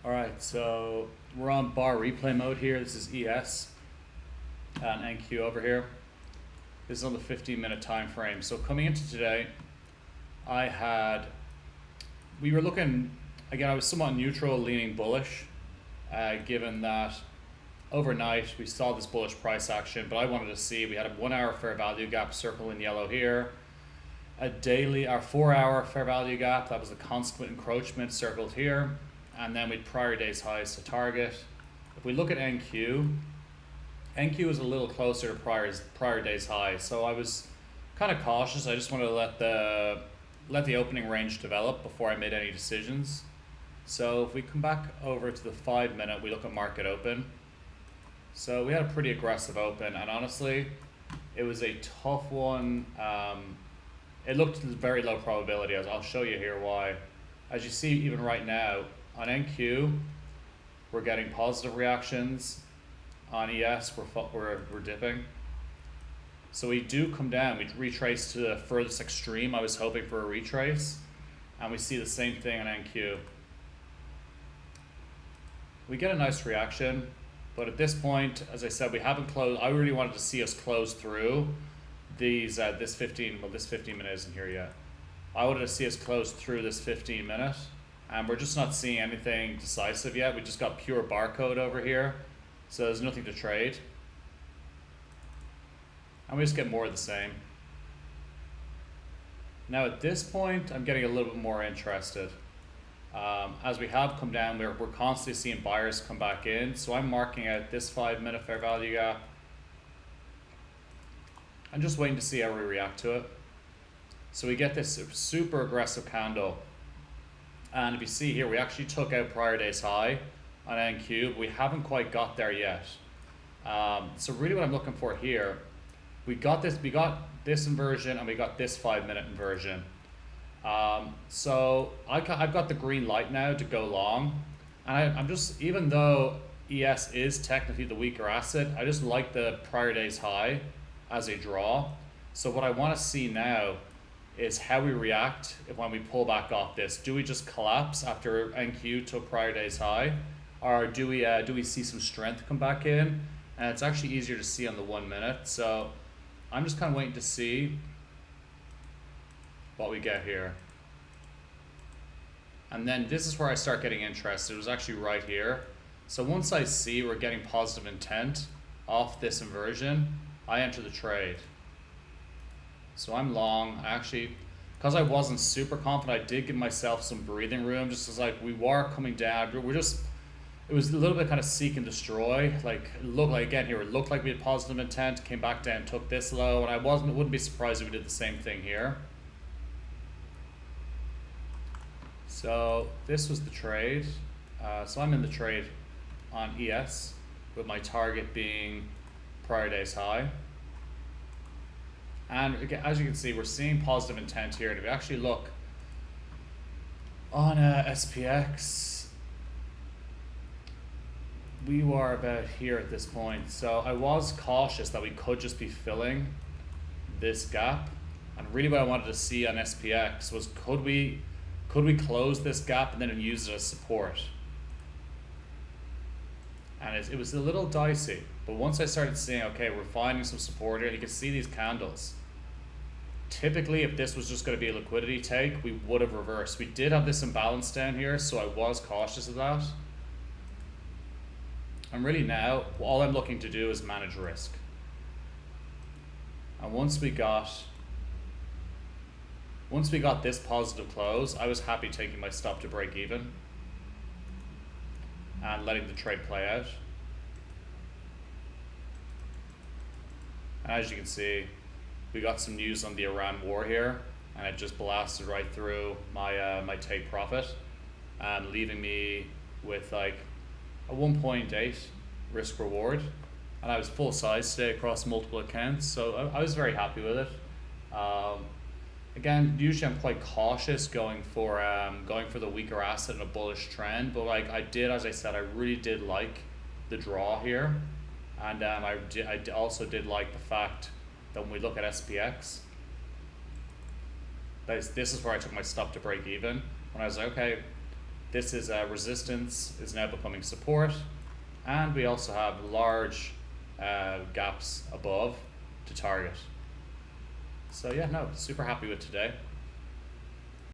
All right, so we're on bar replay mode here. This is ES and NQ over here. This is on the 15-minute time frame. So coming into today, we were looking, again, I was somewhat neutral, leaning bullish, given that overnight we saw this bullish price action, but I wanted to see, we had a 1 hour fair value gap circle in yellow here, a daily, our 4 hour fair value gap, that was the consequent encroachment circled here, and then with prior day's highs to target. If we look at NQ is a little closer to prior day's high, so I was kind of cautious. I just wanted to let the opening range develop before I made any decisions. So if we come back over to the 5 minute, we look at market open. So we had a pretty aggressive open, and honestly, it was a tough one. It looked very low probability. I'll show you here why. As you see, even right now, on NQ, we're getting positive reactions. On ES, we're dipping. So we do come down. We retrace to the furthest extreme. I was hoping for a retrace, and we see the same thing on NQ. We get a nice reaction, but at this point, as I said, we haven't closed. I really wanted to see us close through these this 15 minute isn't here yet. I wanted to see us close through this 15 minute, and we're just not seeing anything decisive yet. We just got pure barcode over here, so there's nothing to trade. And we just get more of the same. Now at this point, I'm getting a little bit more interested. As we have come down, we're constantly seeing buyers come back in, so I'm marking out this 5 minute fair value gap. I'm just waiting to see how we react to it. So we get this super aggressive candle, and if you see here, we actually took out prior day's high on NQ, but we haven't quite got there yet. So really what I'm looking for here, we got this inversion, and we got this 5 minute inversion. So I've got the green light now to go long, and I'm just, even though ES is technically the weaker asset, I just like the prior day's high as a draw. So what I want to see now is how we react when we pull back off this. Do we just collapse after NQ took prior day's high, or do we see some strength come back in? And it's actually easier to see on the 1 minute. So I'm just kind of waiting to see what we get here. And then this is where I start getting interested. It was actually right here. So once I see we're getting positive intent off this inversion, I enter the trade. So I'm long. Actually, because I wasn't super confident, I did give myself some breathing room, just as like we were coming down. It was a little bit kind of seek and destroy. Like, look, like again here, it looked like we had positive intent, came back down, took this low, and wouldn't be surprised if we did the same thing here. So this was the trade. So I'm in the trade on ES, with my target being prior day's high. And again, as you can see, we're seeing positive intent here. And if you actually look on SPX, we were about here at this point. So I was cautious that we could just be filling this gap. And really what I wanted to see on SPX was, could we close this gap and then use it as support? And it was a little dicey, but once I started seeing, okay, we're finding some support here, and you can see these candles. Typically, if this was just going to be a liquidity take, we would have reversed. We did have this imbalance down here, so I was cautious of that. And really now, all I'm looking to do is manage risk. And once we got this positive close, I was happy taking my stop to break even and letting the trade play out. And as you can see, we got some news on the Iran war here, and it just blasted right through my take profit, and leaving me with like a 1.8 risk reward. And I was full size today across multiple accounts, so I was very happy with it. Again, usually I'm quite cautious going for the weaker asset in a bullish trend, but like as I said, I really did like the draw here, and I also did like the fact that when we look at SPX, this is where I took my stop to break even. When I was like, okay, This is resistance is now becoming support, and we also have large gaps above to target. So yeah, no, super happy with today.